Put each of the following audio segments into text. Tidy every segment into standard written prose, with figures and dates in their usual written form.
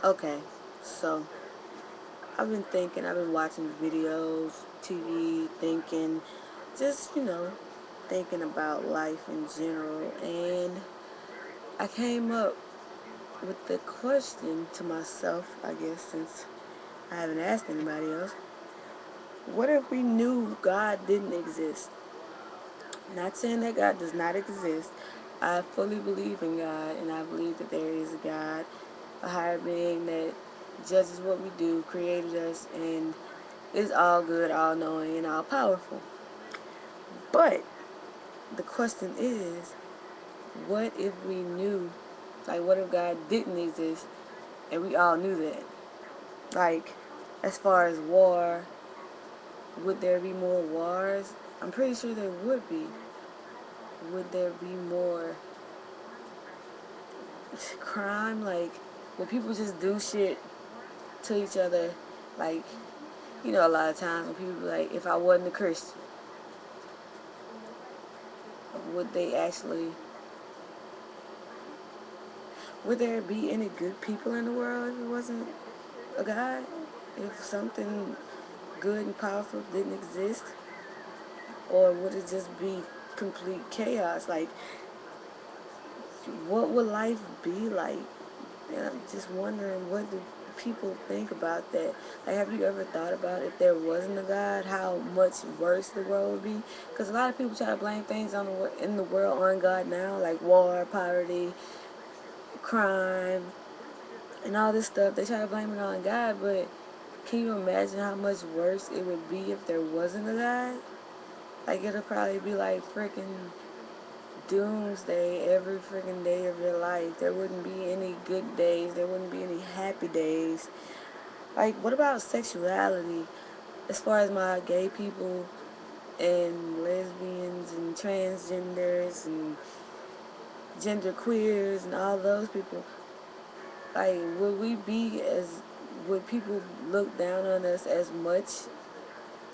Okay, so I've been watching videos, TV, thinking, just, thinking about life in general. And I came up with the question to myself, I guess, since I haven't asked anybody else. What if we knew God didn't exist? Not saying that God does not exist. I fully believe in God, and I believe that there is a God, a higher being that judges what we do, created us, and is all good, all knowing, and all powerful. But the question is, what if we knew, like, what if God didn't exist and we all knew that? Like, as far as war, would there be more wars? I'm pretty sure there would be. Would there be more crime? Like, would people just do shit to each other? Like, a lot of times when people be like, if I wasn't a Christian, would they actually, would there be any good people in the world if it wasn't a God? If something good and powerful didn't exist? Or would it just be complete chaos? Like, what would life be like? And I'm just wondering, what do people think about that? Like, have you ever thought about if there wasn't a God, how much worse the world would be? Because a lot of people try to blame things in the world on God now, like war, poverty, crime, and all this stuff. They try to blame it on God, but can you imagine how much worse it would be if there wasn't a God? Like, it'll probably be like freaking doomsday every freaking day of your life. There wouldn't be any good days. There wouldn't be any happy days. Like, what about sexuality? As far as my gay people and lesbians and transgenders and gender queers and all those people, like, would people look down on us as much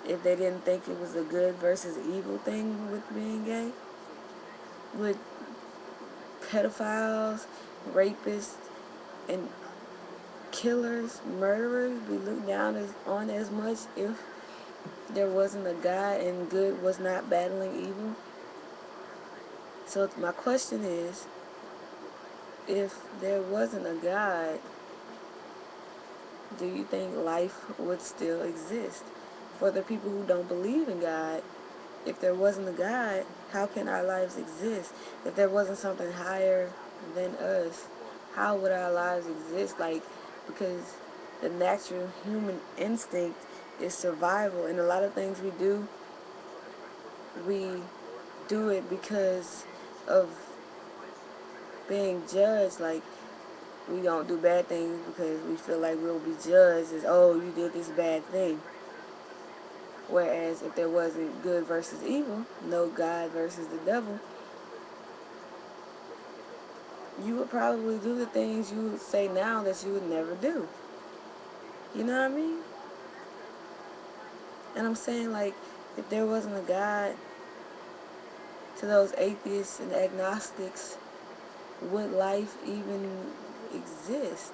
if they didn't think it was a good versus evil thing with being gay? Would pedophiles, rapists, and killers, murderers be looked down on as much if there wasn't a God and good was not battling evil? So my question is, if there wasn't a God, do you think life would still exist? For the people who don't believe in God, if there wasn't a God, how can our lives exist? If there wasn't something higher than us, how would our lives exist? Like, because the natural human instinct is survival, and a lot of things we do it because of being judged. Like, we don't do bad things because we feel like we'll be judged as, oh, you did this bad thing. Whereas if there wasn't good versus evil, no God versus the devil, you would probably do the things you would say now that you would never do. You know what I mean? And I'm saying, like, if there wasn't a God, to those atheists and agnostics, would life even exist?